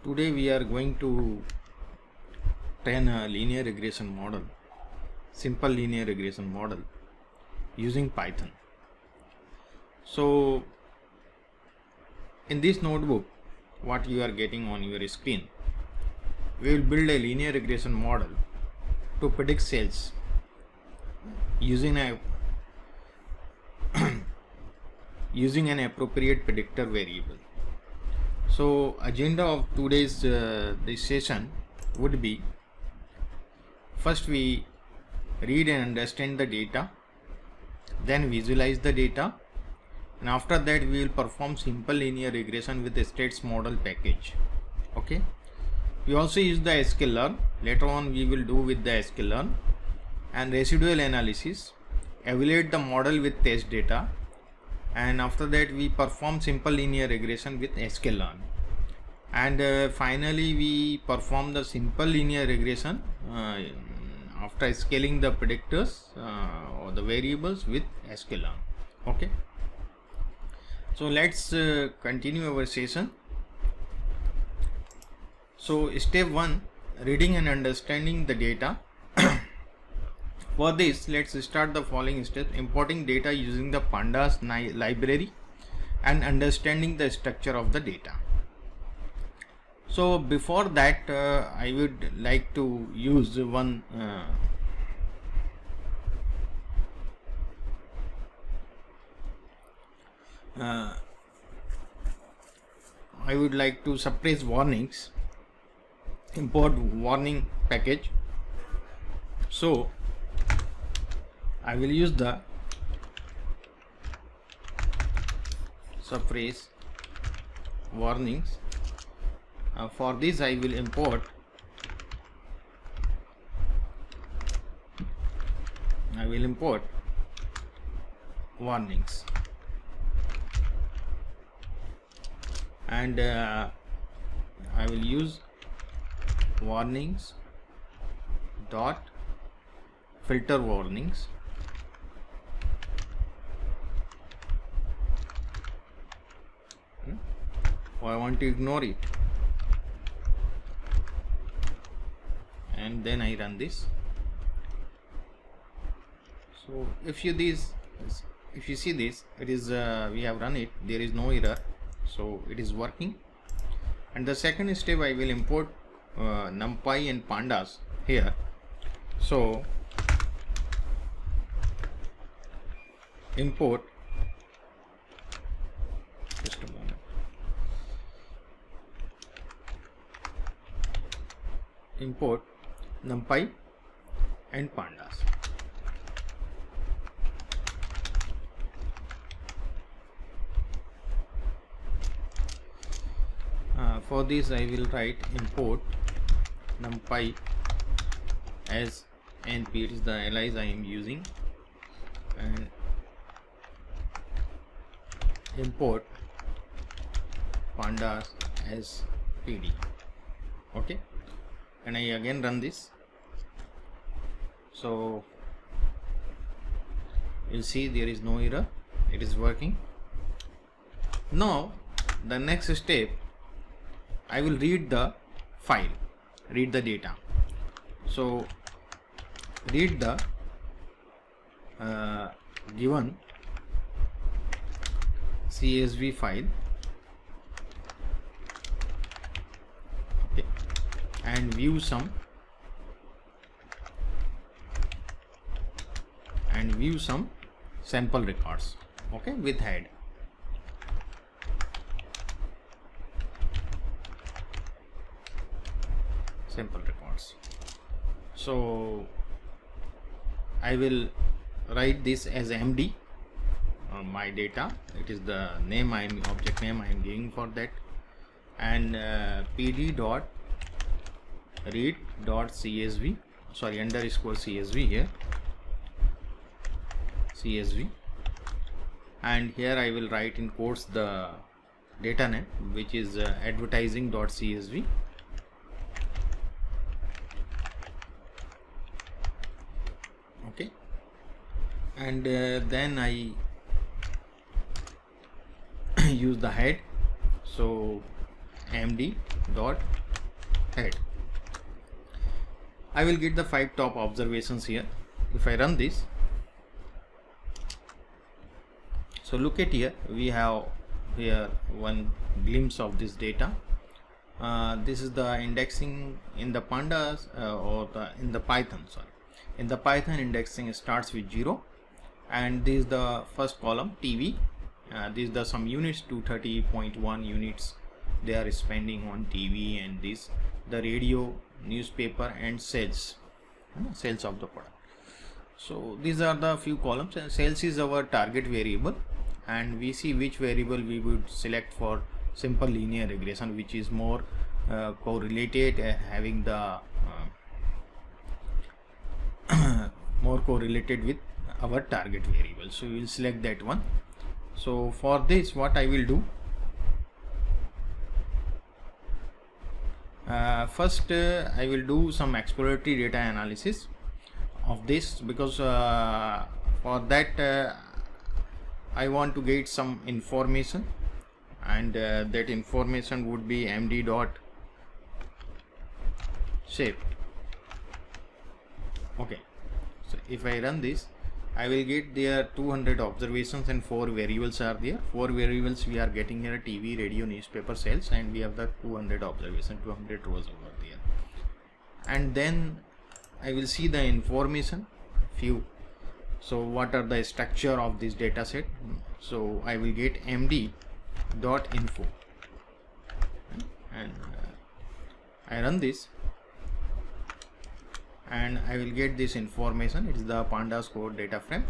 Today we are going to train a linear regression model, simple linear regression model using Python. So in this notebook, what you are getting on your screen, we will build a linear regression model to predict sales using a using an appropriate predictor variable. So agenda of today's this session would be, first we read and understand the data, then visualize the data, and after that we will perform simple linear regression with a statsmodel package. Okay, we also use the sklearn. Later on we will do with the sklearn and residual analysis, evaluate the model with test data, and after that we perform simple linear regression with sklearn, and finally we perform the simple linear regression after scaling the predictors or the variables with sklearn. Okay, so let's continue our session. So step 1, reading and understanding the data. For this, let's start the following steps: importing data using the pandas library and understanding the structure of the data. So before that, I would like to use one I would like to suppress warnings, import warning package. So I will use the suppress warnings. For this I will import warnings, and I will use warnings dot filter warnings. I want to ignore it, and then I run this. So if you see this, it is we have run it, there is no error, so it is working. And the second step, I will import NumPy and pandas here. So import, just a moment, import NumPy and pandas. For this I will write import NumPy as NP, it is the alias I am using, and import pandas as PD. Okay, and I again run this. So you'll see there is no error, it is working. Now the next step, I will read the file, read the data. So read the given CSV file, okay, and view some sample records, okay, with head. Sample records. So I will write this as MD on my data. It is the name object name I am giving for that, and PD dot read dot CSV, sorry, underscore CSV here, CSV, and here I will write in quotes the data name, which is advertising dot CSV. Okay, and then I use the head. So md dot head. I will get the 5 top observations here. If I run this, so look at here, we have here one glimpse of this data. This is the indexing in the pandas in the Python. Sorry, in the Python indexing starts with 0, and this is the first column TV. These are some units, 230.1 units they are spending on TV, and this the radio, newspaper, and sales of the product. So these are the few columns, and sales is our target variable, and we see which variable we would select for simple linear regression, which is more correlated, having the more correlated with our target variable. So we will select that one. So for this, what I will do, first I will do some exploratory data analysis of this, because for that I want to get some information, and that information would be md dot shape. Okay, so if I run this, I will get there 200 observations and 4 variables are there. 4 variables we are getting here: TV, radio, newspaper, sales, and we have the 200 observation, 200 rows over there. And then I will see the information few. So what are the structure of this data set? So I will get md dot info, and I run this, and I will get this information. It is the pandas code data frame,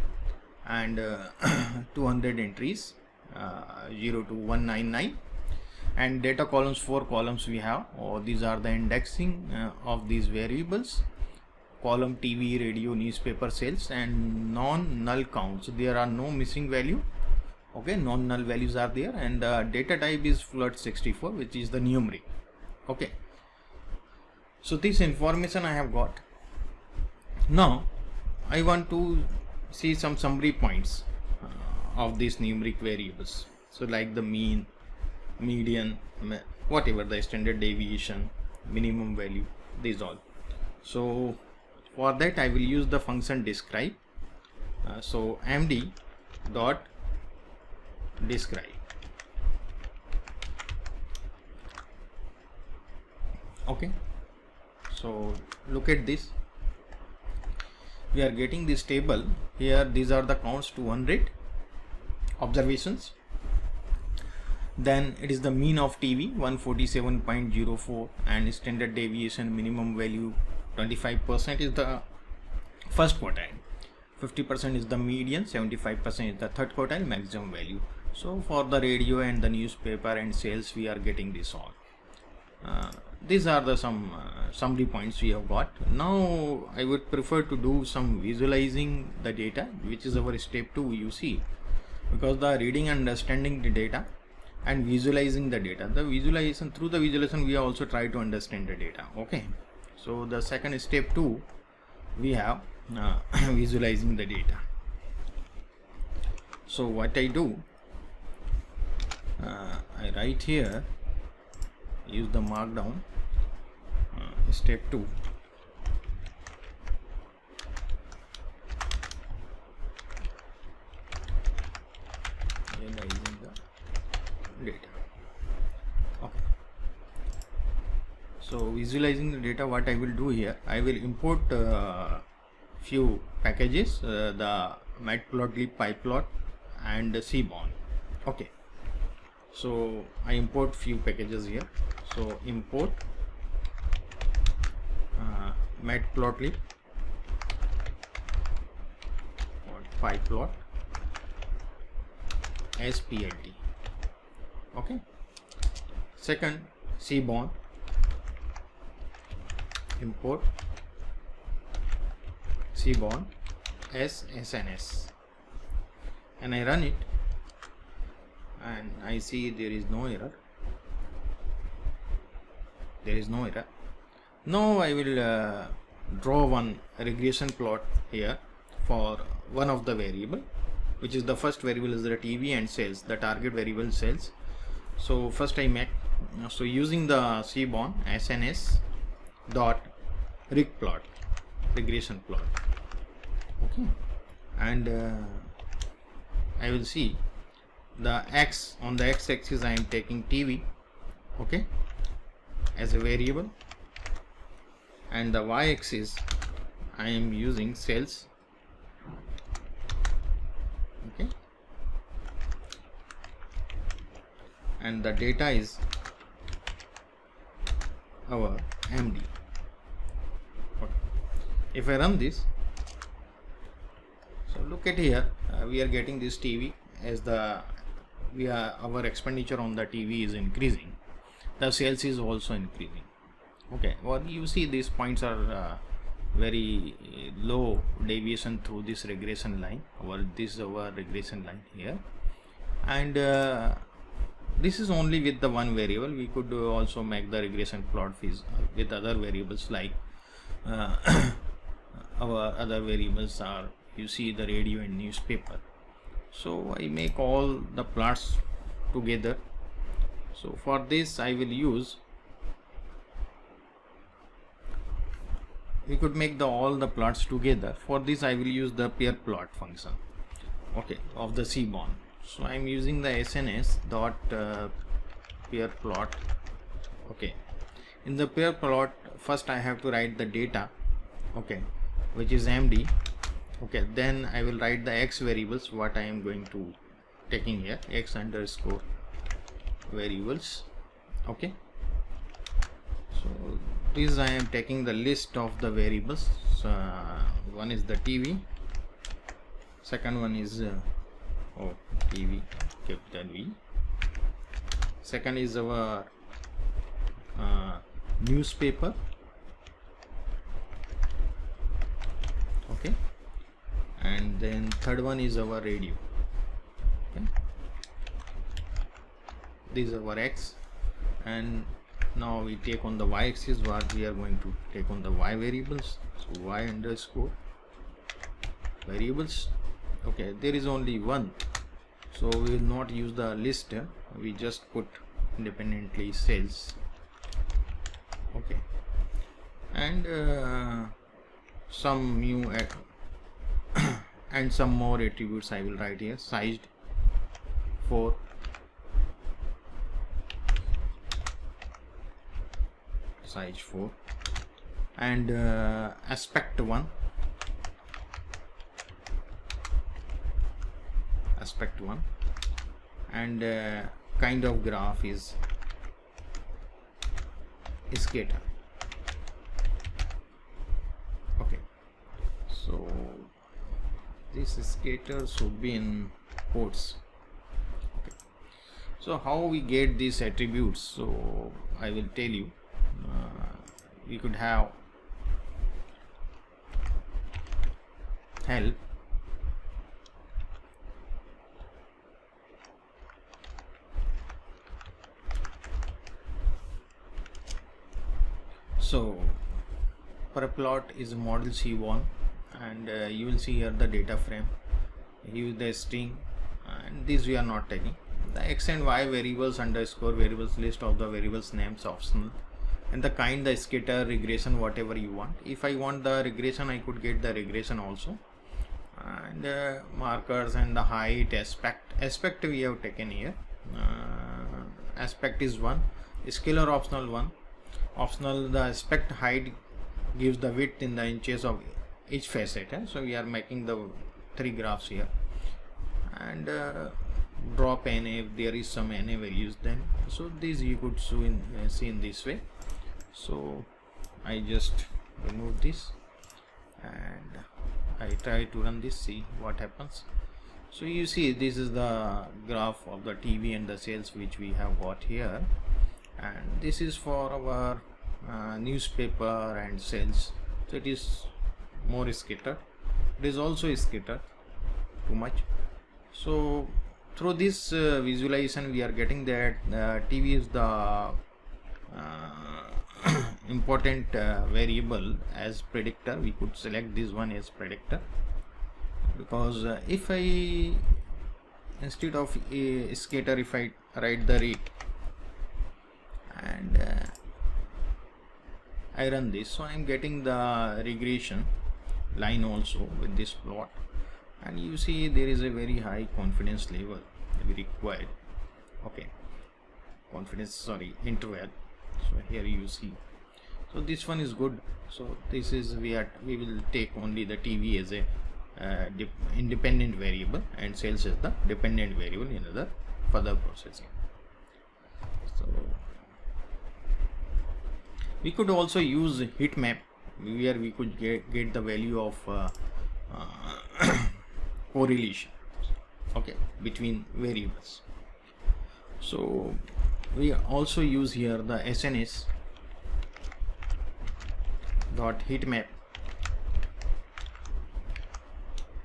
and 200 entries, 0 to 199, and data columns, 4 columns we have. These are the indexing of these variables: column TV, radio, newspaper, sales, and non-null counts. There are no missing value. Okay, non-null values are there, and the data type is float64, which is the numeric. Okay, so this information I have got. Now I want to see some summary points of these numeric variables. So like the mean, median, whatever the standard deviation, minimum value, these all. So for that I will use the function describe. So md dot describe. Okay, so look at this. We are getting this table here. These are the counts: 200 observations. Then it is the mean of TV, 147.04, and standard deviation minimum value 25% is the first quartile, 50% is the median, 75% is the third quartile maximum value. So for the radio and the newspaper and sales, we are getting this all. These are the some summary points we have got. Now I would prefer to do some visualizing the data, which is our step 2, you see, because the reading and understanding the data and visualizing the data, the visualization, through the visualization we also try to understand the data. Okay, so the second step 2 we have visualizing the data. So what I do, I write here, use the markdown, step 2. Analyzing the data. Okay. So visualizing the data, what I will do here, I will import few packages, the matplotlib, pyplot, and cbon. Okay. So I import few packages here. So import matplotlib or pyplot as plt. Okay. Second, cbon, import cbon as sns, and I run it, and I see there is no error. There is no error. Now I will draw one regression plot here for one of the variable, which is the first variable is the TV and sales, the target variable sales. So first I make So using the cbon sns dot rig plot, regression plot. Okay, and I will see the x on the x-axis. I am taking TV, okay, as a variable, and the y-axis I am using sales, okay, and the data is our MD. Okay. If I run this, so look at here, we are getting this TV as the our expenditure on the TV is increasing, the sales is also increasing. Okay, well, you see these points are very low deviation through this regression line, or this is our regression line here, and this is only with the one variable. We could also make the regression plot with other variables, like our other variables are, you see, the radio and newspaper. So I make all the plots together. So for this I will use, we could make all the plots together. For this I will use the pair plot function, okay, of the cbon. So I am using the sns dot pair plot. Okay, in the pair plot, first I have to write the data, okay, which is MD. Okay, then I will write the x variables, what I am going to taking here, x underscore variables. Okay, so this I am taking the list of the variables. So one is the TV, second one is TV capital V, second is our newspaper, okay, and then third one is our radio. Okay, this is our x, and now we take on the y-axis what we are going to take on the y variables. So y underscore variables. Okay, there is only one, so we will not use the list, we just put independently sales. Okay, and some new and some more attributes I will write here. Sized 4, size 4, and aspect 1, and kind of graph is scatter. Okay, so this scatter should be in quotes. Okay, so how we get these attributes? So I will tell you. We could have help, so per plot is model C1, and you will see here the data frame, use the string, and this we are not taking. The x and y variables underscore variables, list of the variables names optional, and the kind, the scatter, regression, whatever you want. If I want the regression, I could get the regression also, and markers and the height, aspect we have taken here. Aspect is 1, scalar optional 1, optional the aspect height gives the width in the inches of each facet, so we are making the 3 graphs here, and drop NA if there is some NA values, then so this you could see in this way. So I just remove this and I try to run this, see what happens. So you see this is the graph of the TV and the sales which we have got here, and this is for our newspaper and sales. So it is more scattered, it is also scattered too much. So through this visualization we are getting that TV is the important variable as predictor. We could select this one as predictor, because if I, instead of a scatter, if I write the rate, I run this, so I am getting the regression line also with this plot, and you see there is a very high confidence level we required. Okay, interval. So here you see, so this one is good. So this is we will take only the TV as a independent variable and sales as the dependent variable in other further processing. So we could also use heat map, where we could get the value of correlation, okay, between variables. So we also use here the SNS dot heat map,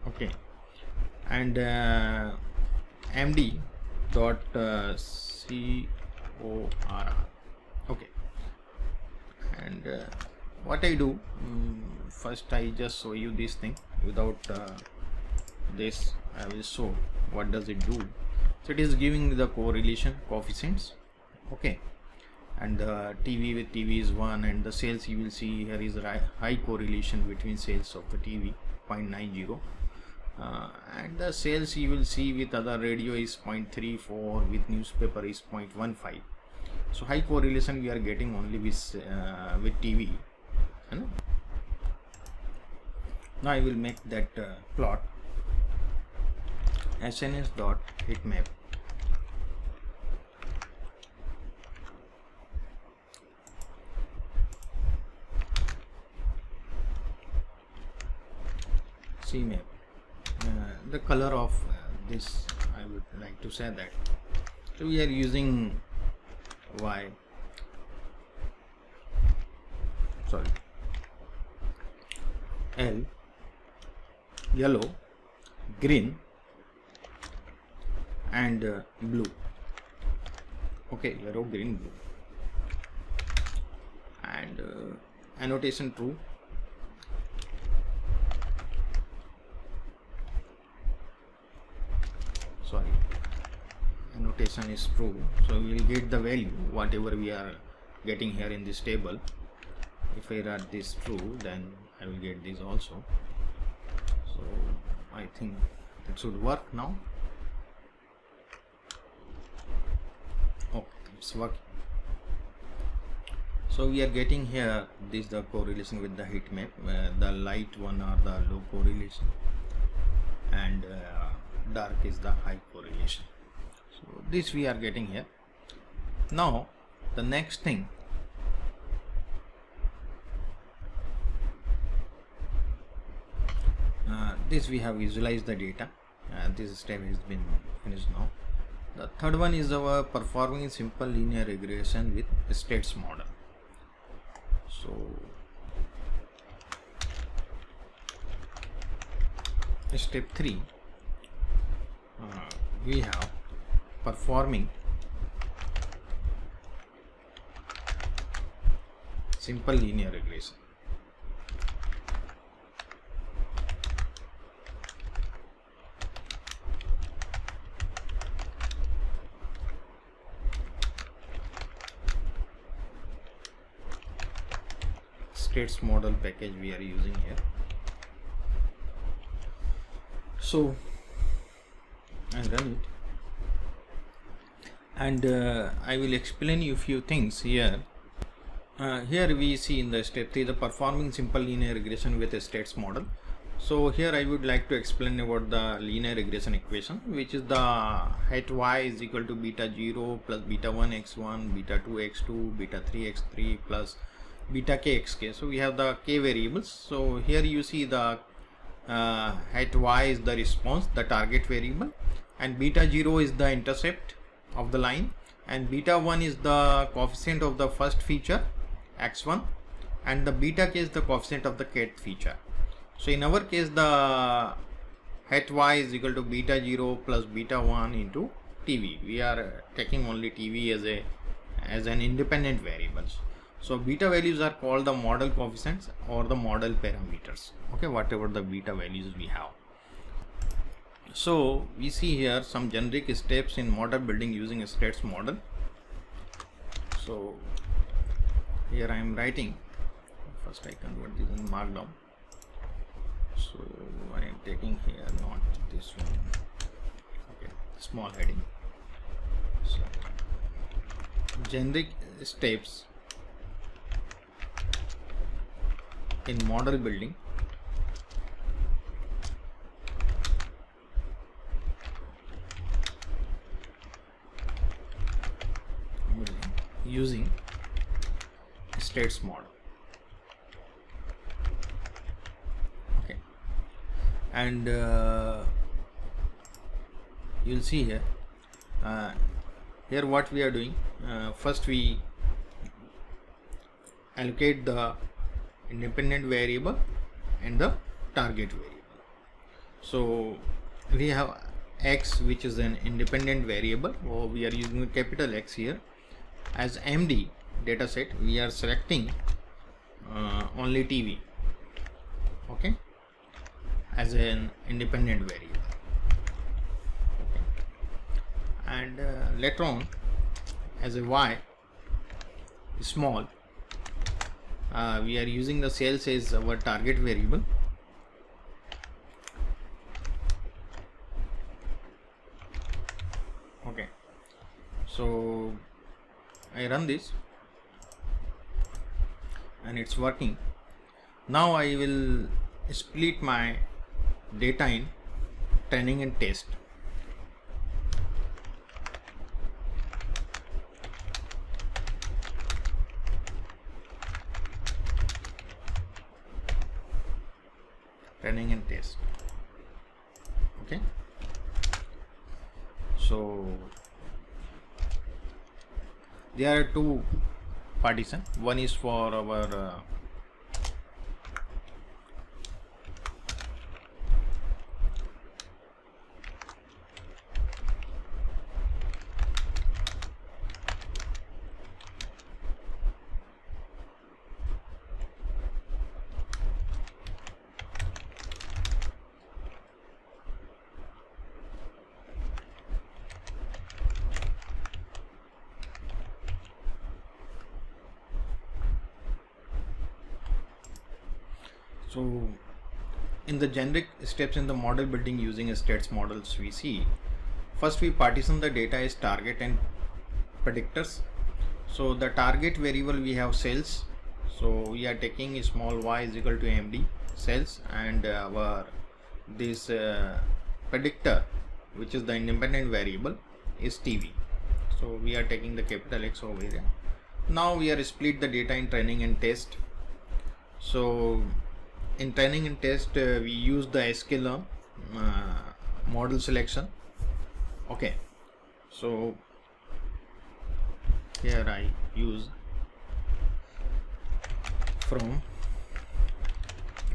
okay, and MD dot CORR, okay. And what I do, first I just show you this thing. Without this I will show what does it do. So it is giving the correlation coefficients, okay, and the TV with TV is 1, and the sales you will see here is high correlation between sales of the TV 0.90, and the sales you will see with other radio is 0.34, with newspaper is 0.15. So high correlation we are getting only with TV. Now I will make that plot SNS dot heat map. CMap. The color of this, I would like to say that. So we are using L, yellow, green, and blue. Okay, yellow, green, blue, and annotation true. Annotation is true, so we will get the value whatever we are getting here in this table. If I write this true, then I will get this also. So I think it should work now. Oh, it's working. So we are getting here this the correlation with the heat map. The light one are the low correlation, and dark is the high correlation. So this we are getting here. Now the next thing, this we have visualized the data. This step has been finished now. The third one is our performing simple linear regression with states model. So step 3, we have performing simple linear regression. States model package we are using here. So I run it, and I will explain you few things here. Here we see in the step 3 the performing simple linear regression with a states model. So here I would like to explain about the linear regression equation, which is the height y is equal to beta 0 plus beta 1 x1, beta 2 x2, beta 3 x3 plus beta k xk. So we have the k variables. So here you see the height y is the response, the target variable, and beta 0 is the intercept of the line, and beta 1 is the coefficient of the first feature x1, and the beta k is the coefficient of the kth feature. So in our case the height y is equal to beta 0 plus beta 1 into TV. We are taking only TV as an independent variables. So beta values are called the model coefficients or the model parameters, okay, whatever the beta values we have. So we see here some generic steps in model building using a states model. So here I am writing First I convert this in markdown. So I am taking here not this one. Okay, small heading. So generic steps in model building using states model. Okay, and you'll see here what we are doing. First we allocate the independent variable and the target variable. So we have x, which is an independent variable, or we are using a capital X here. As MD dataset, we are selecting only TV, okay, as an independent variable. Okay. And later on, as a Y small, we are using the sales as our target variable. Okay, so I run this and it's working. Now I will split my data in training and test. Training and test. Okay, so there are two partitions. One is for our so in the generic steps in the model building using stats models, we see first we partition the data as target and predictors. So the target variable we have sales, so we are taking a small y is equal to MD sales, and our this predictor, which is the independent variable, is TV. So we are taking the capital X over here. Now we are split the data in training and test. So in training and test, we use the sklearn model selection. Okay, so here I use from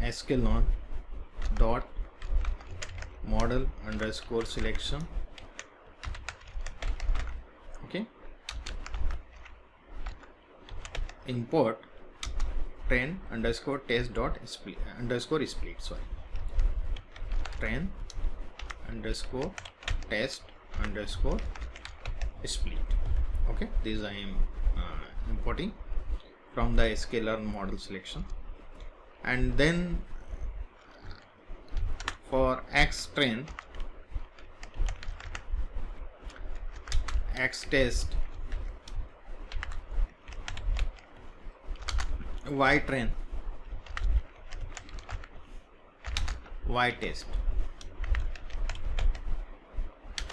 sklearn dot model underscore selection. Okay, import train underscore test dot split underscore split. Sorry, train underscore test underscore split. Okay, this I am importing from the sklearn model selection. And then for x train, x test, y train, y test.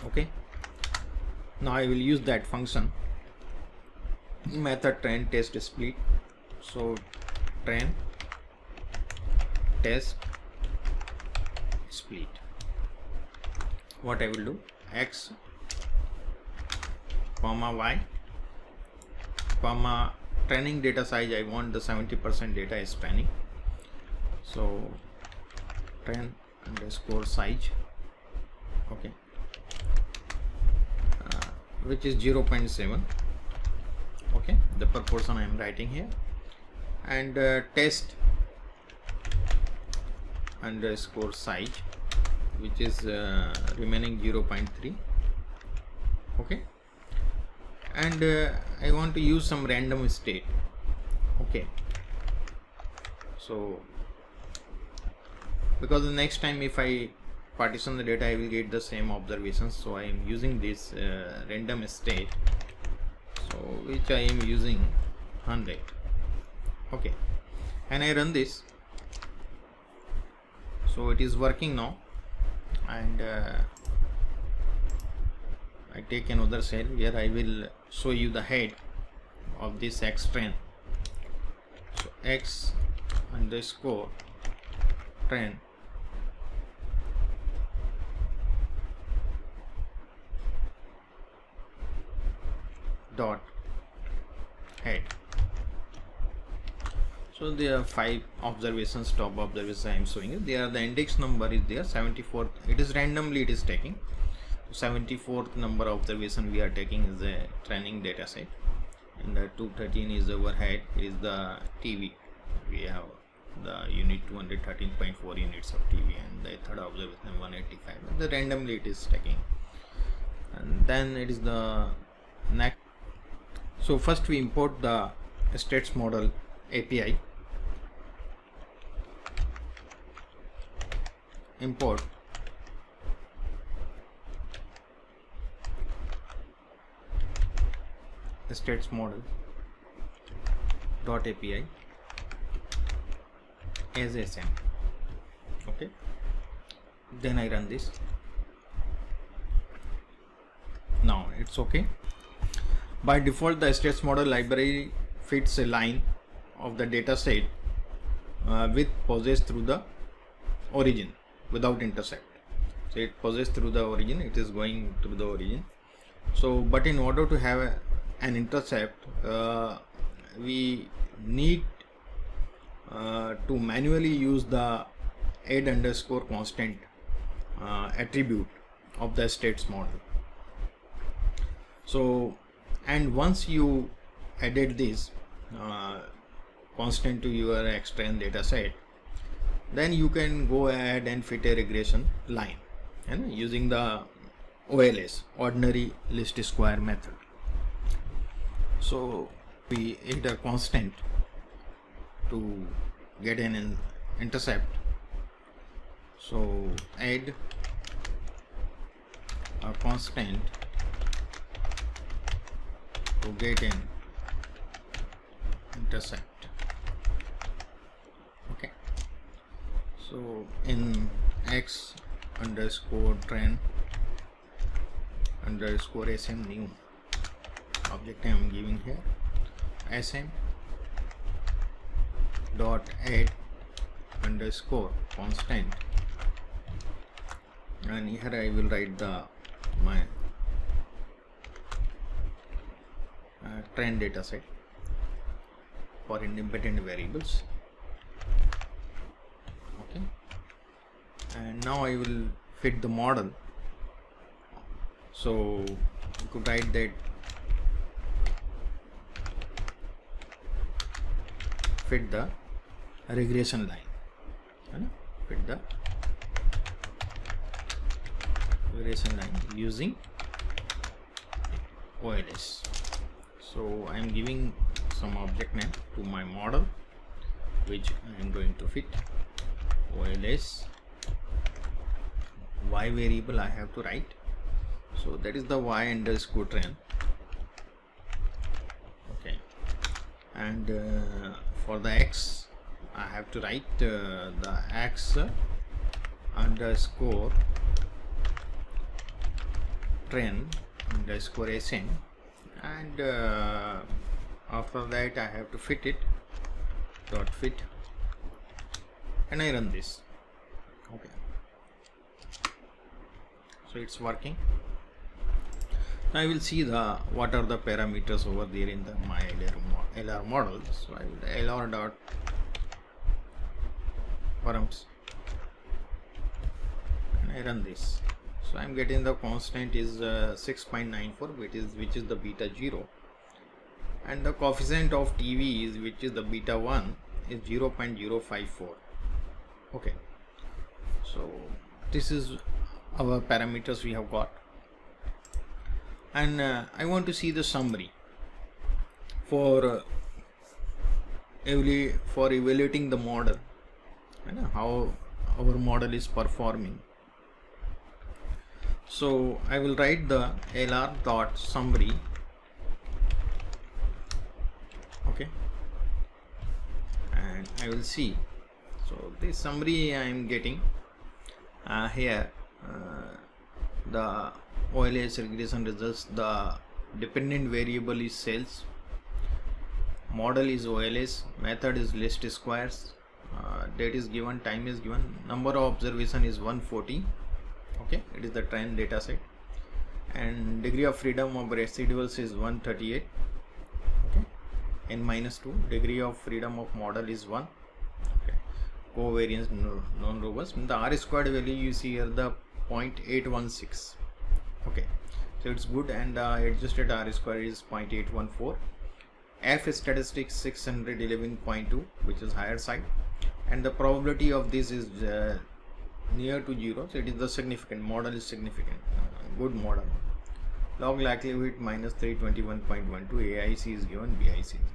Okay, now I will use that function method train test split. So train test split. What I will do, x comma y comma training data size, I want the 70% data is training, so train underscore size. Okay, which is 0.7. okay, the proportion I am writing here. And test underscore size, which is remaining 0.3. okay, and I want to use some random state. Okay, So because the next time if I partition the data, I will get the same observations. So I am using this random state, so which I am using 100. Okay, and I run this. So it is working now, and I take another cell where I will show you the head of this X trend. So X underscore trend dot head. So there are 5 observations, top observations I am showing you. There the index number is there 74th. It is randomly it is taking. 74th number observation we are taking is a training data set, and the 213 is our head, is the TV. We have the unit 213.4 units of TV, and the third observation 185. The randomly it is taking, and then it is the next. So first we import the states model API. Import states model dot API as SM. Okay, then I run this. Now it's okay. By default, the states model library fits a line of the data set with passes through the origin without intercept. So it passes through the origin, it is going through the origin. So but in order to have an intercept, we need to manually use the add underscore constant attribute of the states model. So, and once you added this constant to your external data set, then you can go ahead and fit a regression line, and using the OLS, ordinary least square method. So we add a constant to get an intercept. So add a constant to get an intercept. Okay, so in X underscore trend underscore SM new object I am giving here SM dot add underscore constant, and here I will write the my trend data set for independent variables. Okay, and now I will fit the model. So you could write that fit the regression line, fit the regression line using OLS. So I am giving some object name to my model, which I am going to fit OLS. Y variable I have to write, so that is the Y underscore trend. Okay, and for the X I have to write the X underscore trend underscore SM, and after that I have to fit it dot fit, and I run this. Okay, so it's working. Now I will see the what are the parameters over there in the my LR model. So I will LR dot params, and I run this. So I am getting the constant is 6.94, which is the beta 0, and the coefficient of TV is which is the beta 1 is 0.054. Okay, so this is our parameters we have got, and I want to see the summary for for evaluating the model, how our model is performing. So I will write the lr dot summary. Okay, and I will see. So this summary I am getting here. The OLS regression results, the dependent variable is sales, model is OLS, method is list squares, date is given, time is given, number of observation is 140. Okay, it is the trend data set, and degree of freedom of residuals is 138. Okay, n-2, degree of freedom of model is 1. Okay, covariance non-robust. The R squared value you see here, the 0.816. Okay, so it's good, and adjusted R square is 0.814. F statistics 611.2, which is higher side, and the probability of this is near to 0, so it is the significant model is significant, good model. Log likelihood minus 321.12, AIC is given, BIC is given.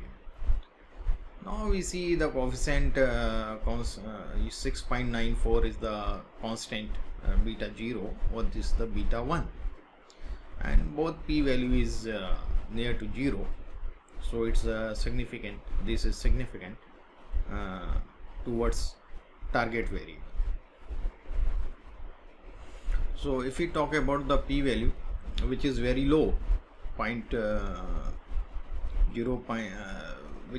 Now we see the coefficient 6.94 is the constant, beta 0, or this is the beta 1, and both p value is near to 0, so it's significant. This is significant towards target variable. So if we talk about the p value, which is very low, which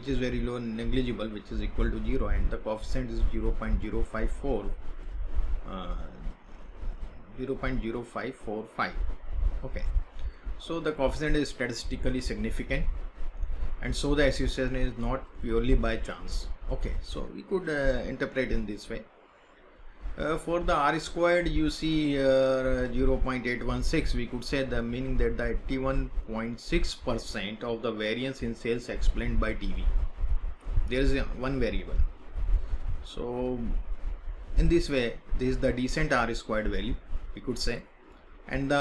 is very low, negligible, which is equal to 0, and the coefficient is 0.0545. Okay, so the coefficient is statistically significant, and so the association is not purely by chance. Okay, so we could interpret in this way. For the R squared, you see 0.816, we could say the meaning that the 81.6% of the variance in sales explained by TV. There is one variable. So in this way, this is the decent R squared value, we could say. And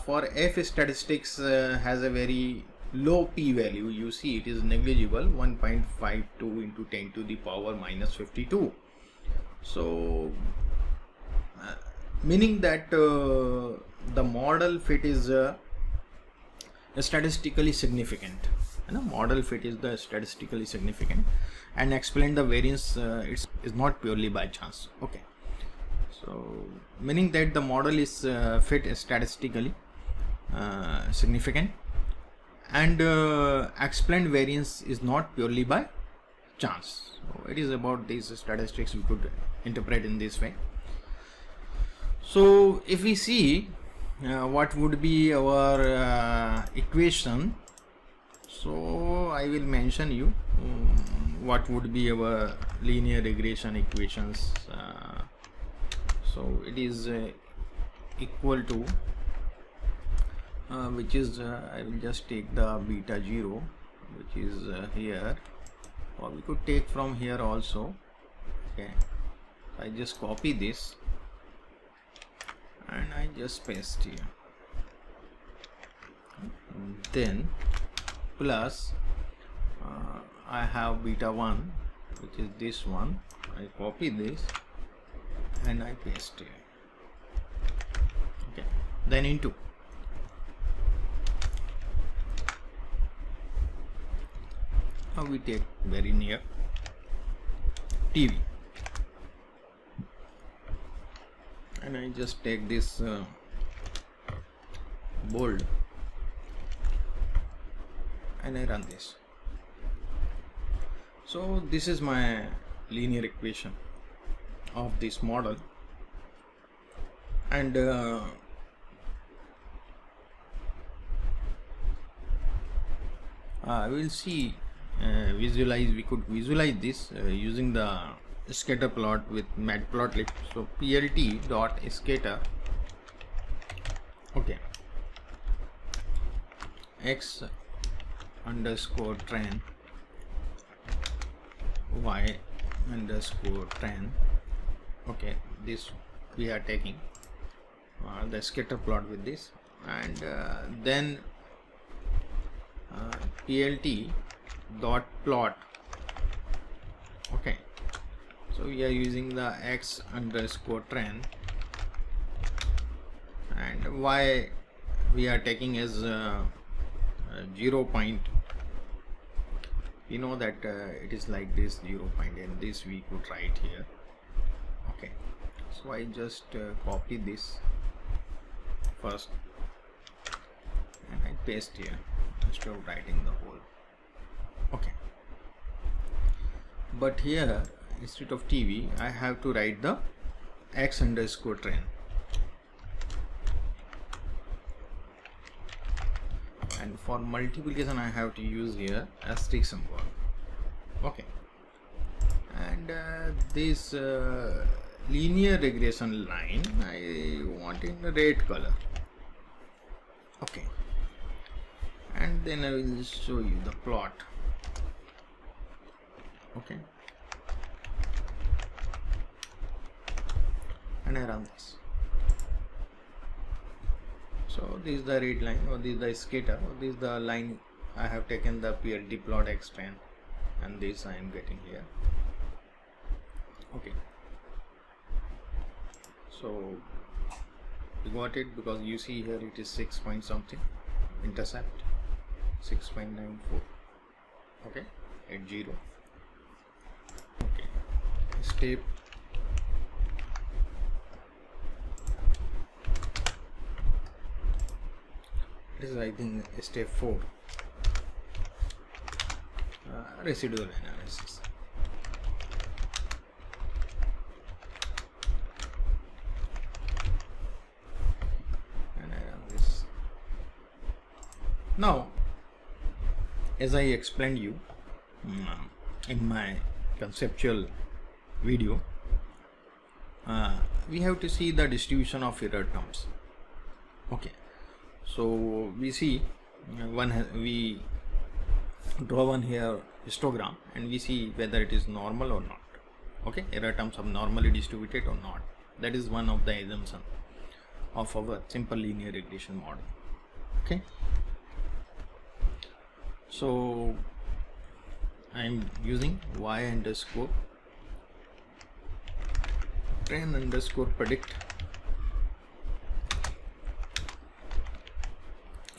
for F statistics has a very low p value. You see it is negligible, 1.52 into 10 to the power minus 52. So meaning that the model fit is statistically significant. Model fit is the statistically significant, and explain the variance is not purely by chance. Okay, so meaning that the model is fit statistically significant, and explained variance is not purely by chance. So it is about these statistics we could interpret in this way. So if we see what would be our equation, so I will mention you what would be our linear regression equations. So it is equal to which is I will just take the beta 0, which is here, or we could take from here also. Okay, I just copy this and I just paste here, then plus I have beta 1, which is this one. I copy this and I paste here. Okay, then into now we take very near TV, and I just take this bold and I run this. So this is my linear equation of this model, and I will see we could visualize this using the scatter plot with matplotlib. So plt dot scatter, okay, x underscore trend, y underscore trend. Okay, this we are taking the scatter plot with this, and then plt dot plot Okay, so we are using the x underscore trend, and y we are taking as 0 point. We know that it is like this 0 point, and this we could write here. Okay, so I just copy this first and I paste here instead of writing the whole. Okay, but here instead of TV I have to write the x underscore trend, and for multiplication I have to use here asterisk symbol. Okay, and this linear regression line I want in the red color. Okay, and then I will show you the plot. Okay, and I run this. So this is the red line, or this is the scatter, or this is the line I have taken the PLT plot expand, and this I am getting here. Okay, so we got it because you see here it is 6 point something intercept 6.94. okay, at 0. Okay, step this is I think step 4, residual analysis. And I run this. Now, as I explained you in my conceptual video, we have to see the distribution of error terms. Okay, so we see we draw one here histogram, and we see whether it is normal or not. Okay, error terms are normally distributed or not. That is one of the assumptions of our simple linear regression model. Okay, so I am using y underscore trend underscore predict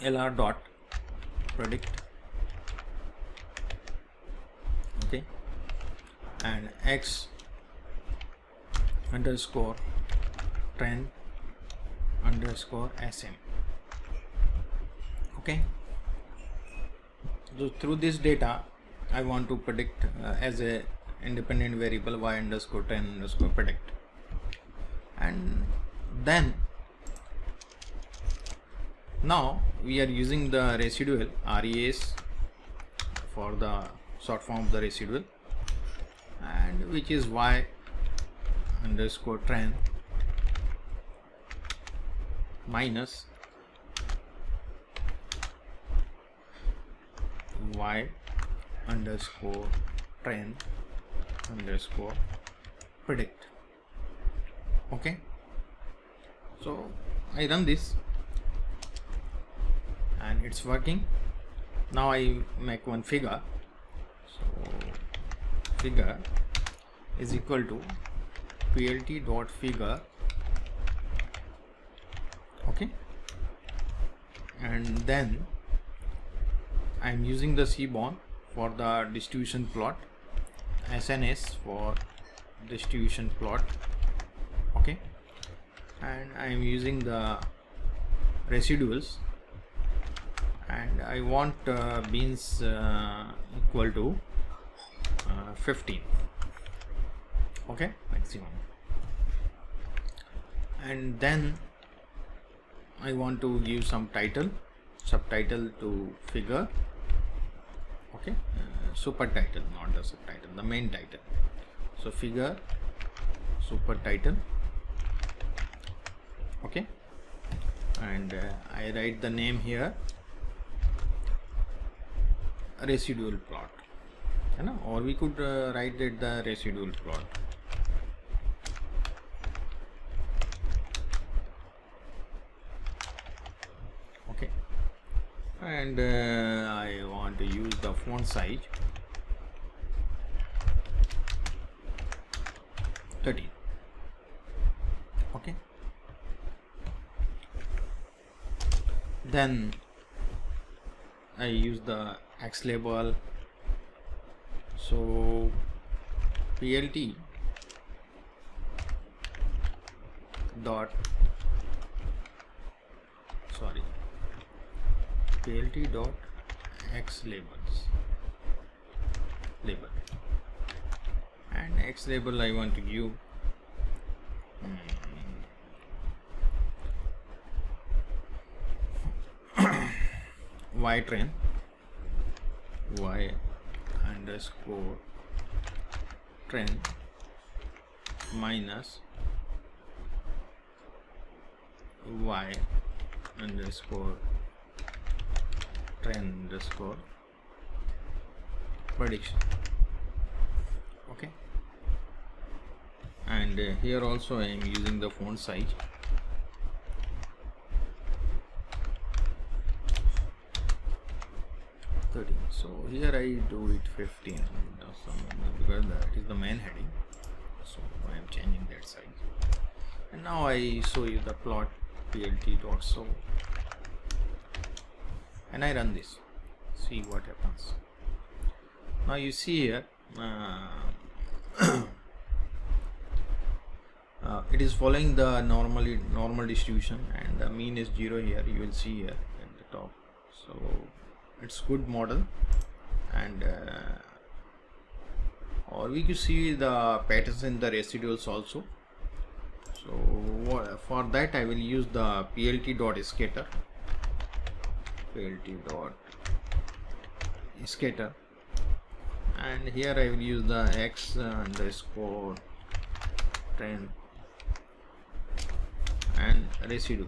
lr dot predict. Okay, and x underscore trend underscore sm. Okay, so through this data I want to predict as a independent variable y underscore trend underscore predict, and then now we are using the residual res for the short form of the residual, and which is y underscore trend minus y underscore trend underscore predict. Okay, so I run this and it's working. Now I make one figure. So figure is equal to plt dot figure. Okay, and then I am using the seaborn for the distribution plot, SNS for distribution plot. Okay, and I am using the residuals, and I want beans equal to 15. Okay, maximum. And then I want to give some title, subtitle to figure. Okay, super title, not the subtitle, the main title. So figure super title. Okay, and I write the name here, residual plot, or we could write it the residual plot. Okay, and I want to use the font size 13. Okay, then I use the X label. So plt dot plt dot X labels label, and X label I want to give y train y underscore train minus y underscore train underscore prediction. Okay, and here also I am using the font size. So here I do it 15 because that is the main heading, so I am changing that size. And now I show you the plot plt.show, and I run this, see what happens. Now you see here it is following the normal distribution, and the mean is 0 here, you will see here at the top. So it's good model, and or we can see the patterns in the residuals also. So for that I will use the plt.scatter, and here I will use the X underscore train and residue.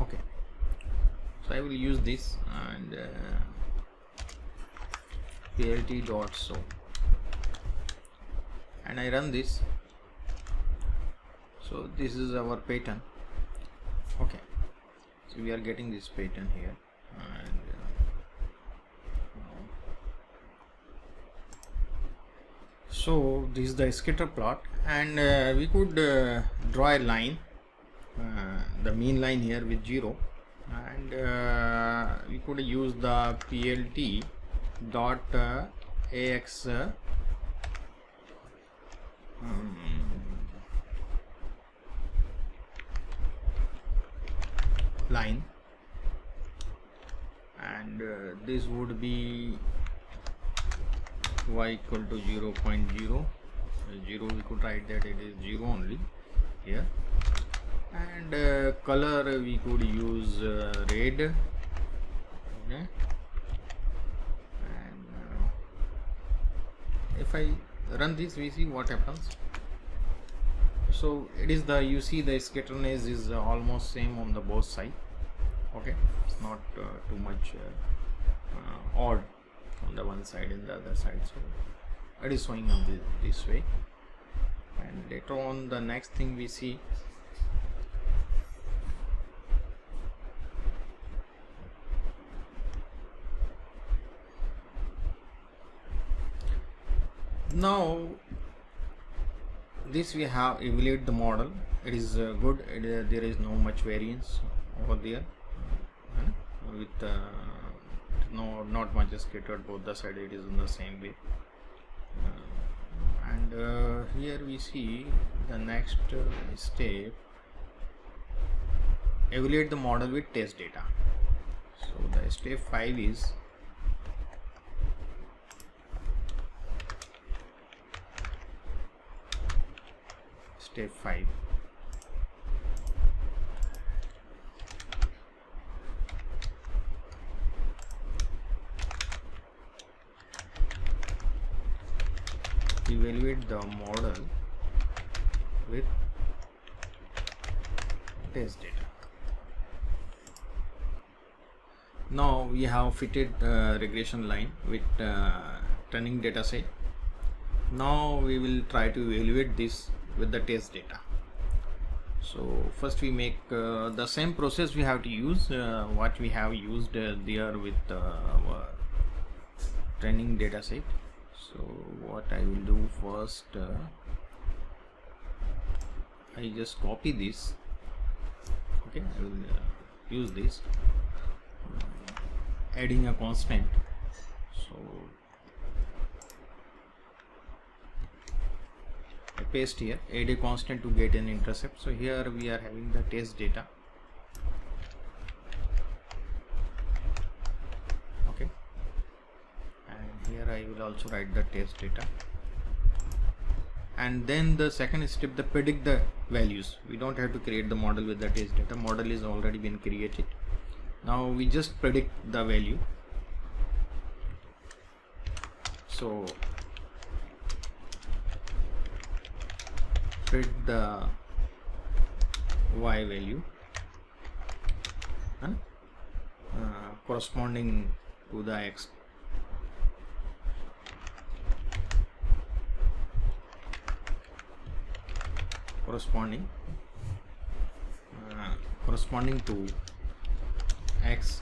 Okay, so I will use this, and plt.show, and I run this. So this is our pattern. Okay, so we are getting this pattern here, and so this is the scatter plot, and we could draw a line, the mean line here with 0, and we could use the plt dot ax line, and this would be y equal to 0.0, we could write that it is 0 only here, and color we could use red. Okay, and if I run this, we see what happens. So it is the, you see the scatterness is almost same on the both side. Okay, it's not too much odd on the one side and the other side, so it is showing on this way. And later on, the next thing we see, now this we have evaluate the model. It is good, there is no much variance over there, with not much scattered both the side, it is in the same way. And here we see the next step, evaluate the model with test data. So the step 5 is step 5. Evaluate the model with test data. Now we have fitted regression line with training data set. Now we will try to evaluate this with the test data. So first we make the same process we have to use what we have used there with our training data set. So what I will do first, I just copy this. Okay, I will use this, adding a constant. So I paste here, add a constant to get an intercept. So here we are having the test data. Okay, and here I will also write the test data. And then the second step, the predict the values. We don't have to create the model with the test data. Model is already been created. Now we just predict the value. So predict the y value corresponding to the x. Corresponding to x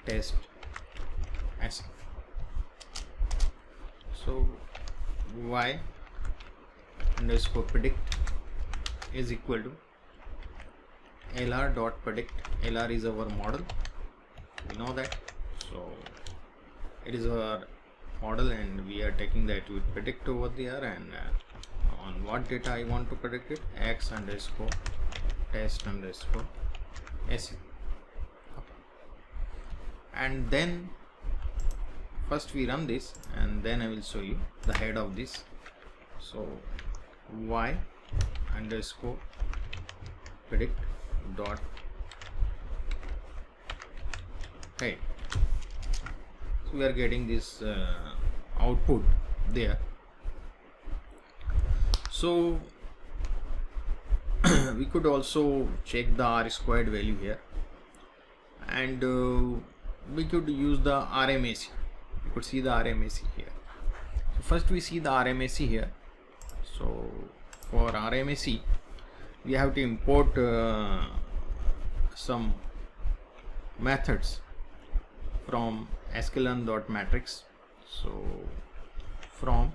test s. So y underscore predict is equal to lr dot predict. Lr is our model, we know that. So it is our model and we are taking that with predict over there, and on what data I want to predict it, x underscore test underscore s. Okay. And then first we run this and then I will show you the head of this. So y underscore predict dot head. So we are getting this output there. So we could also check the r squared value here, and we could use the rmse. You could see the rmse here. So first we see the rmse here. So for rmse we have to import some methods from sklearn.matrix. So from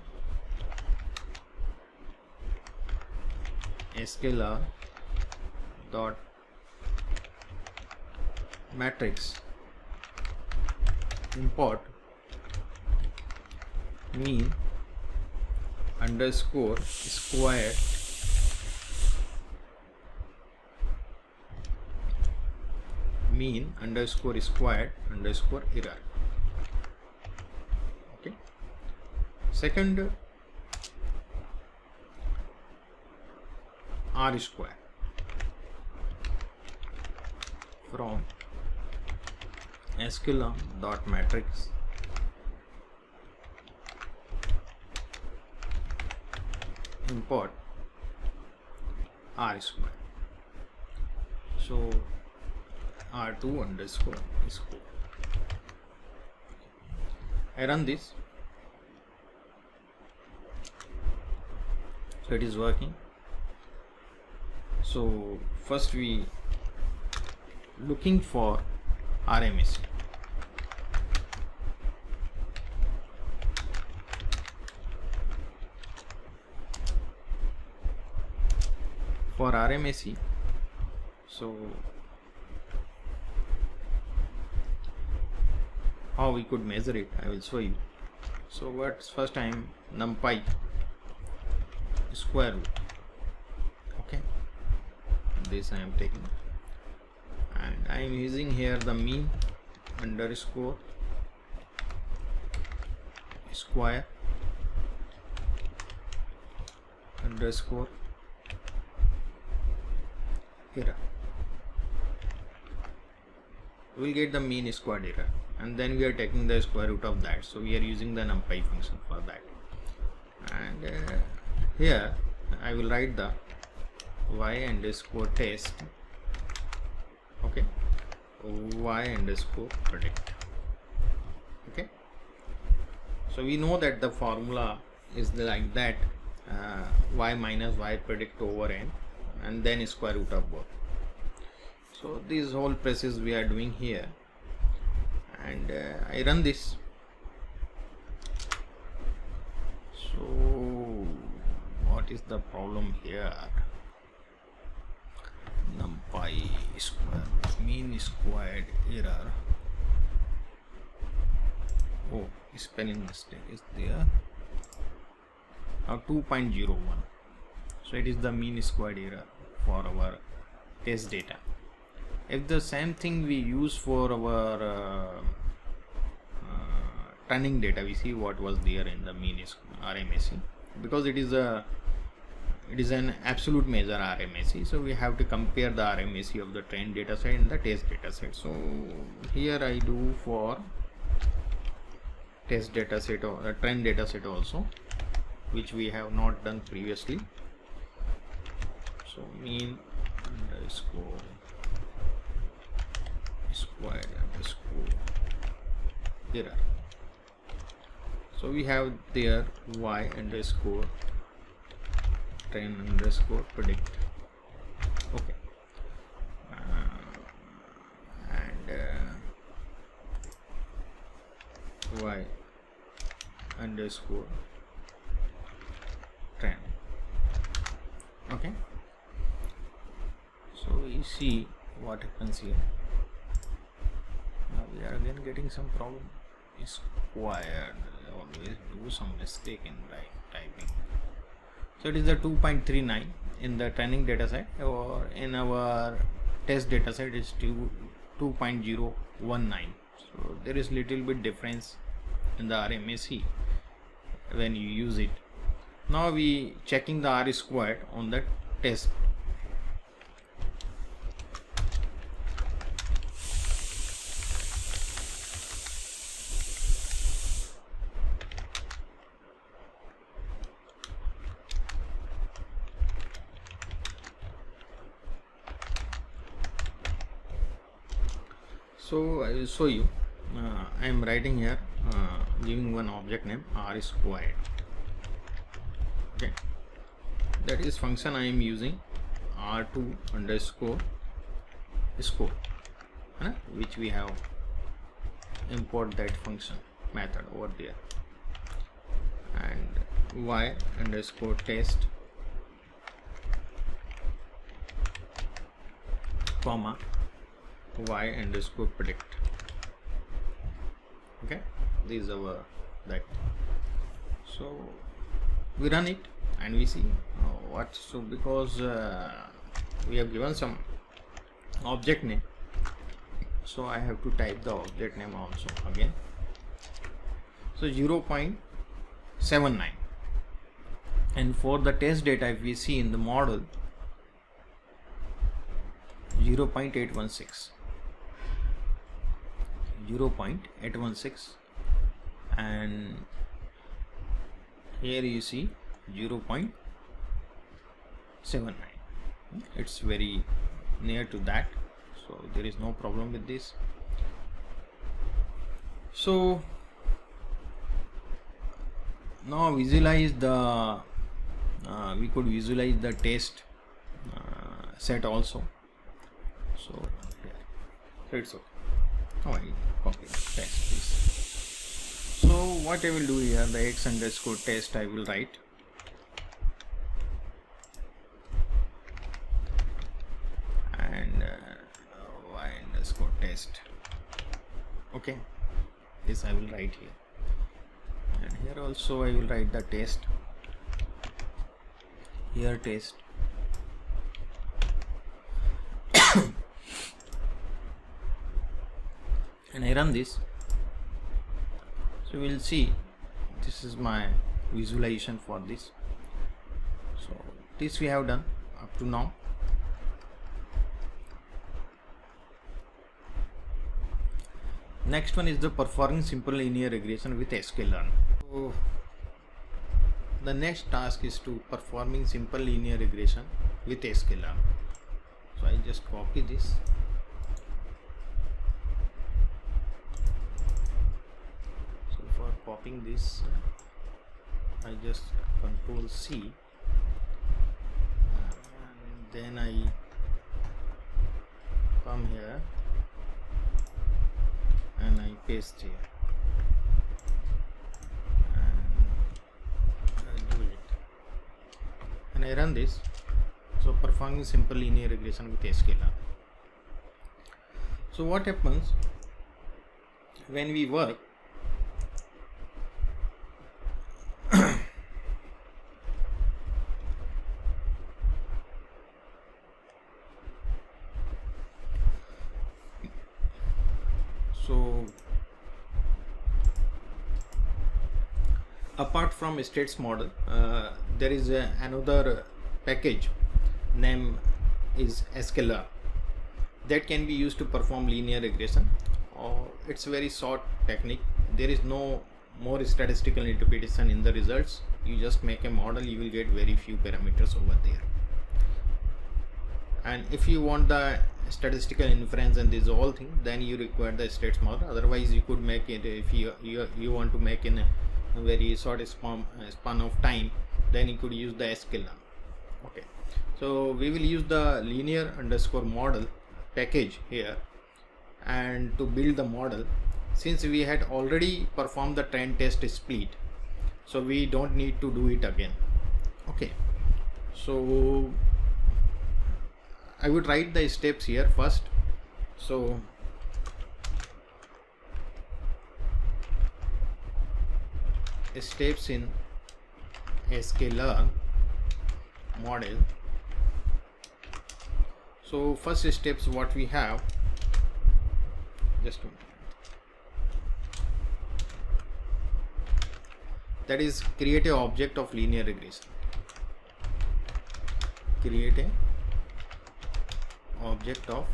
sklearn.matrix import mean underscore squared mean underscore squared underscore error. Okay. Second, r square from sklearn.matrix import r square. So r2 underscore score. I run this. So it is working. So first we looking for rmse. For rmse, so how we could measure it, I will show you. So what's first time numpy square root. Okay, this I am taking, and I am using here the mean underscore square underscore error. We will get the mean squared error, and then we are taking the square root of that. So we are using the numpy function for that. And here I will write the y underscore test. Okay, y underscore predict. Okay, so we know that the formula is like that, y minus y predict over n, and then square root of both. So this whole process we are doing here, and I run this. So what is the problem here? NumPy square mean squared error. Oh, spelling mistake is there. Now 2.01. So it is the mean squared error for our test data. If the same thing we use for our training data, we see what was there in the mean rmse, because it is an absolute measure rmse, so we have to compare the rmse of the trained data set and the test data set. So here I do for test data set or trained data set also, which we have not done previously. So mean underscore squared underscore error. So we have there y underscore train underscore predict. Okay, and y underscore train. Okay, so we see what happens here. Now we are again getting some problem. Squared, always do some mistake in typing. So it is the 2.39 in the training data set, or in our test data set is 2.019. So there is little bit difference in the rmse when you use it. Now we checking the r squared on the test. So I will show you. I am writing here, giving one object name r squared. Okay, that is function I am using r2 underscore score, which we have import that function method over there, and y underscore test comma y underscore predict. Okay, this is our that. So we run it and we see what. So because we have given some object name, so I have to type the object name also again. So 0.79, and for the test data, if we see in the model 0.816, and here you see 0.79. It's very near to that, so there is no problem with this. So now visualize the we could visualize the test set also. So here, so it's okay. Now I copy the test this. So what I will do here, the x underscore test I will write, and y underscore test. Okay, this I will write here, and here also I will write the test. Here test. And I run this, so we'll see. This is my visualization for this. So this we have done up to now. Next one is the performing simple linear regression with sklearn. So the next task is to performing simple linear regression with sklearn. So I just copy this. Copying this, I just Control C, and then I come here and I paste here and I do it. and I run this. So performing simple linear regression with sklearn. So what happens when we work? So apart from states model, there is another package name is sklearn that can be used to perform linear regression. It's a very short technique. There is no more statistical interpretation in the results. You just make a model, you will get very few parameters over there. And if you want the statistical inference and this whole thing, then you require the states model. Otherwise you could make it, if you want to make in a very short span of time, then you could use the sklearn. Okay, so we will use the linear underscore model package here, and to build the model, since we had already performed the trend test split, so we don't need to do it again. Okay, so I would write the steps here first. So steps in sklearn model. So first steps what we have, just a minute, that is create a object of linear regression. Create a object of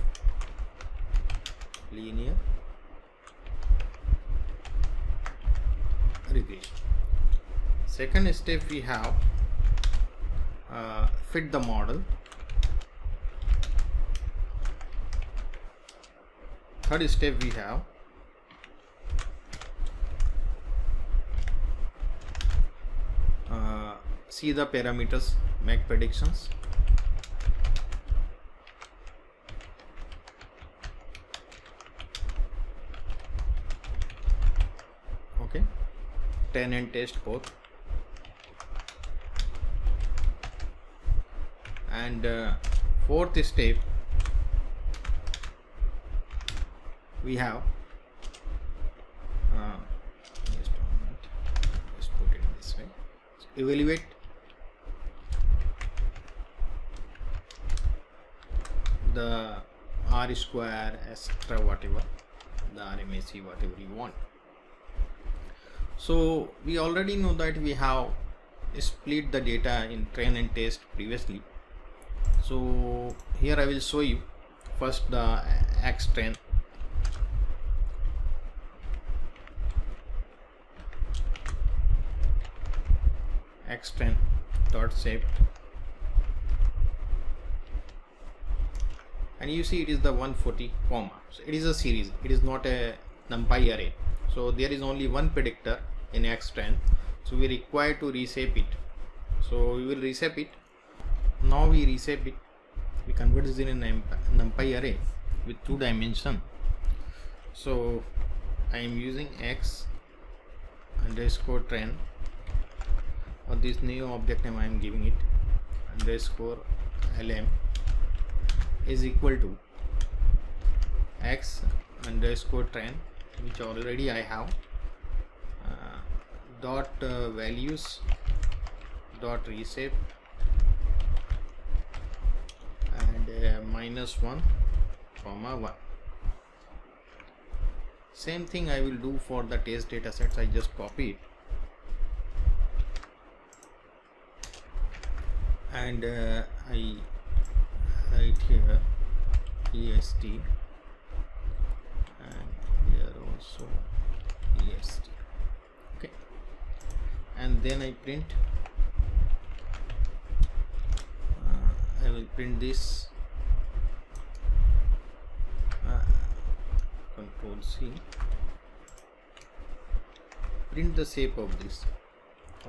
linear regression. Second step we have fit the model. Third step we have see the parameters, make predictions. Okay, train and test both. And fourth step we have just put it this way. So evaluate the R square, extra whatever, the rmse, whatever you want. So we already know that we have split the data in train and test previously. So here I will show you first the X train. X train dot shape, and you see it is the 140 comma. So it is a series, it is not a numpy array. So there is only one predictor in X train, so we require to reshape it. So we will reshape it. Now we reshape it, we convert this in a numpy array with 2 dimensions. So I am using X underscore train, or this new object name I am giving it underscore lm is equal to X underscore train, which already I have, dot values dot reshape and -1 comma 1. Same thing I will do for the test data sets. I just copy it and I write here est and here also est. Okay, and then I print I will print this Control C, print the shape of this.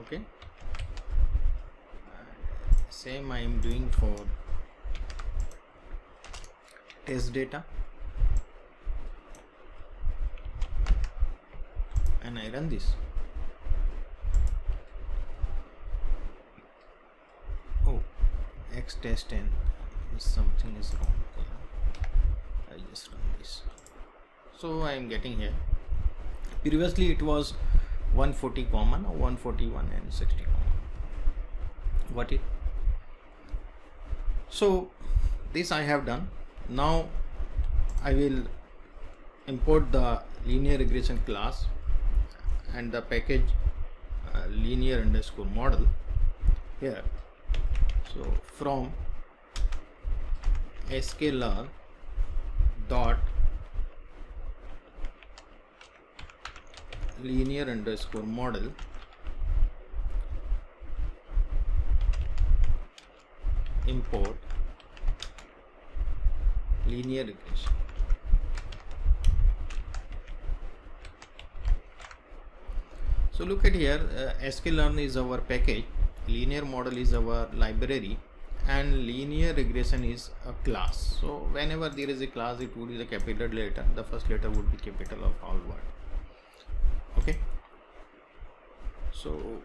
Okay, same I am doing for test data, and I run this. Oh, x test and something is wrong here. I just run this. So I am getting here. Previously it was 140 common or 141 and 60 common. Got it? So this I have done. Now I will import the linear regression class and the package linear underscore model here. So from sklearn dot linear underscore model import linear regression. So look at here, sklearn is our package, linear model is our library, and linear regression is a class. So whenever there is a class, it would be the capital letter, the first letter would be capital of all word. Okay, so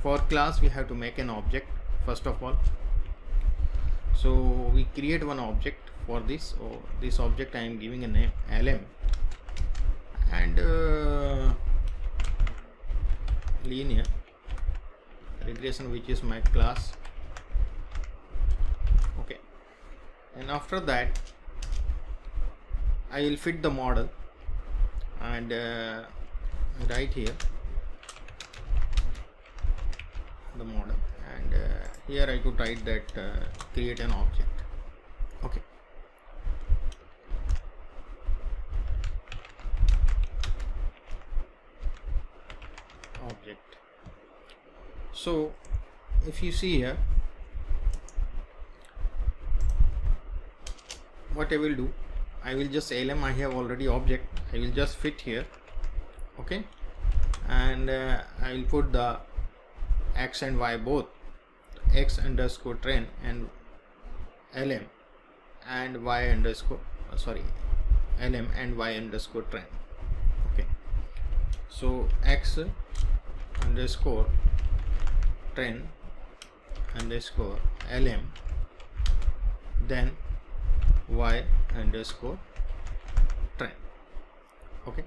for class we have to make an object first of all. So we create one object for this. So this object I am giving a name lm, and linear regression, which is my class. Okay, and after that I will fit the model and write here the model, and here I could write that create an object. Okay, object. So if you see here, what I will do, I will just lm, I have already object, I will just fit here. Okay, and I will put the x and y both, x underscore train and lm and y underscore lm and y underscore train. Okay, so x underscore train underscore lm, then y underscore train. Okay,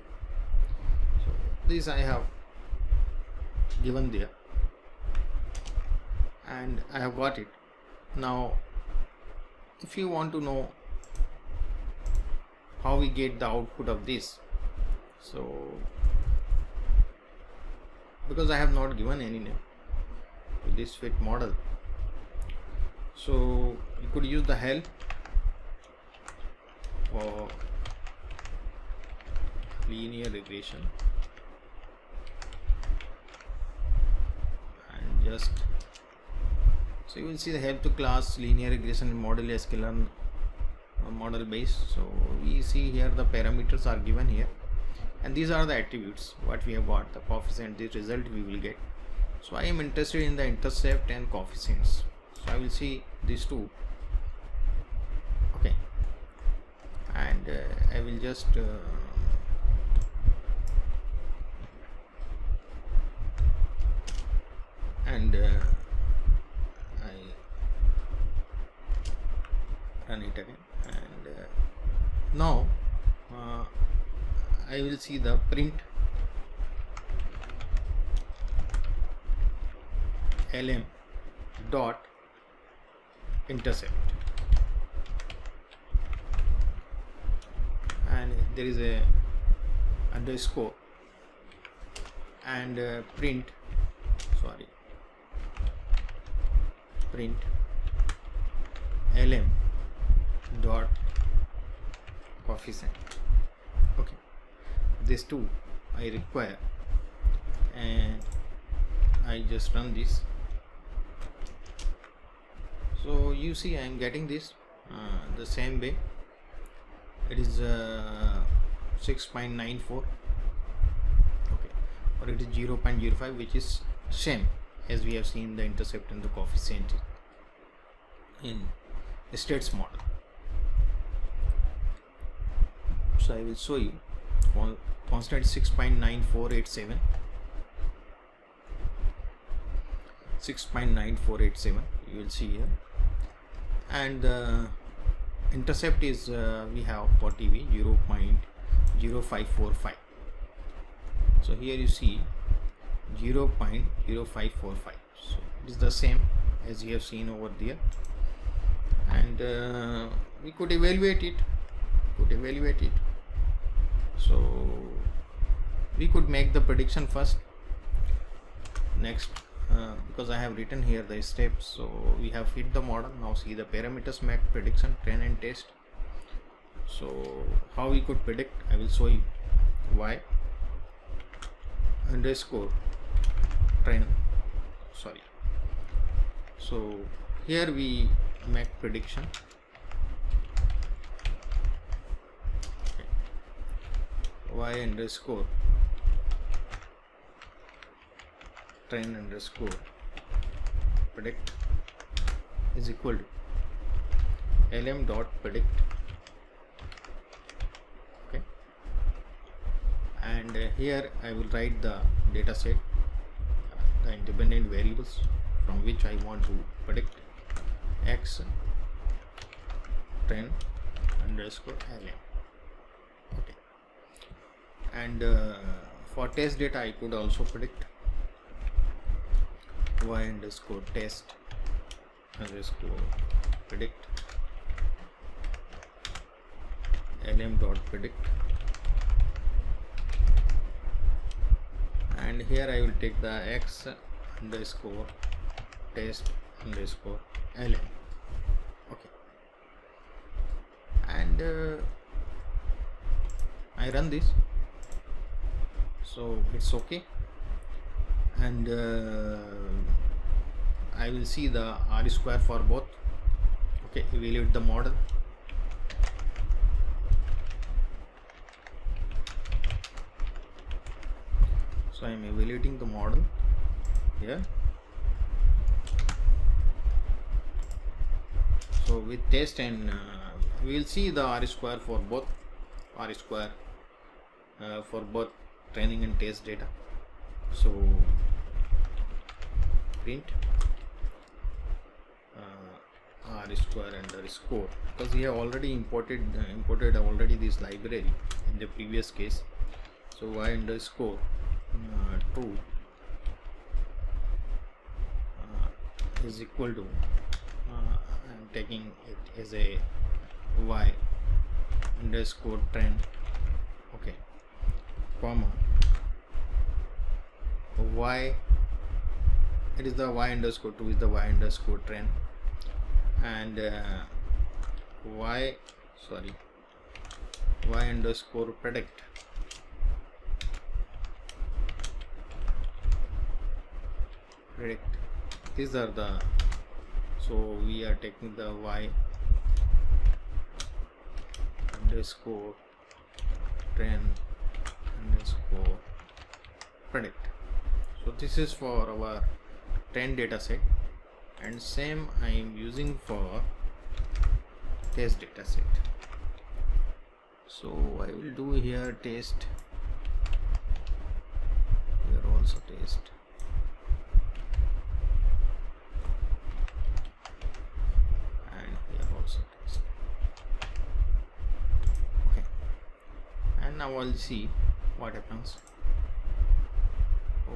so this I have given there and I have got it. Now if you want to know how we get the output of this, so because I have not given any name to this fit model, so you could use the help for linear regression and just, so you will see the help to class linear regression model sklearn model base. So we see here the parameters are given here, and these are the attributes what we have got, the coefficient, the result we will get. So I am interested in the intercept and coefficients, so I will see these two. Okay, and I will just I run it again, and now I will see the print lm dot intercept, and there is a underscore and print lm dot coefficient. Okay, these two I require, and I just run this. So you see I am getting this the same way. It is 6.94. okay, or it is 0.05, which is same as we have seen the intercept and the coefficient in states model. So I will show you constant 6.9487. you will see here, and the intercept is we have for TV 0.0545. so here you see 0.0545, so it is the same as you have seen over there, and we could evaluate it. So we could make the prediction first. Next, because I have written here the steps, so we have fit the model. Now see the parameters, make prediction, train and test. So how we could predict, I will show you. Y underscore train, sorry. So here we make prediction. Y underscore train underscore predict is equal to lm dot predict. Okay, and here I will write the data set, the independent variables from which I want to predict x train underscore lm. Okay, and for test data I could also predict y underscore test underscore predict lm dot predict, and here I will take the x underscore test underscore lm. Okay, and I run this, so it's okay, and I will see the r square for both. Okay, evaluate the model. So I am evaluating the model here. So with test, and we will see the r square for both, for both training and test data. So print r square underscore, because we have already imported already this library in the previous case. So y underscore true is equal to I am taking it as a y underscore trend. Okay, comma y, it is the y underscore 2 is the y underscore trend, and y underscore predict these are the, so we are taking the y underscore trend underscore predict. So this is for our trend data set, and same I am using for test data set. So I will do here test, here also test, and here also test. Okay, and now I'll see what happens. Oh,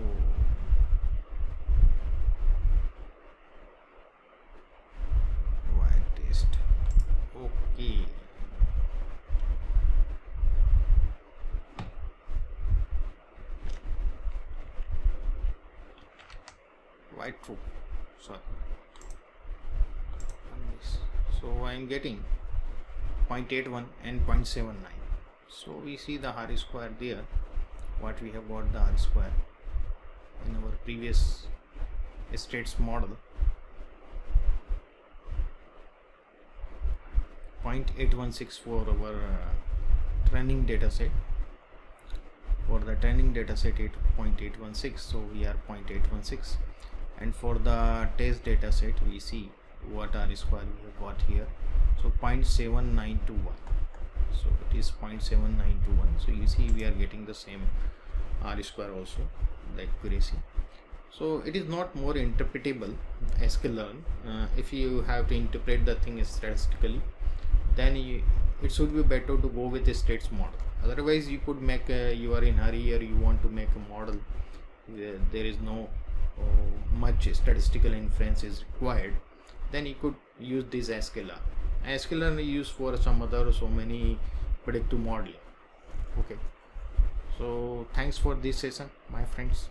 why test? Okay, why true? Sorry, so I am getting 0.81 and 0.79. So we see the r square there, what we have got the r square in our previous states model, 0.8164 for our training data set. For the training data set it 0.816, so we are 0.816, and for the test data set we see what r square we have got here, so 0.7921, so it is 0.7921. so you see we are getting the same r square also, the accuracy, So it is not more interpretable as sklearn. If you have to interpret the thing statistically, then it should be better to go with a states model. Otherwise you could make you are in hurry or you want to make a model where there is no much statistical inference is required, then you could use this as sklearn. Sklearn is used for some other so many predictive modeling. Okay, so thanks for this session, my friends.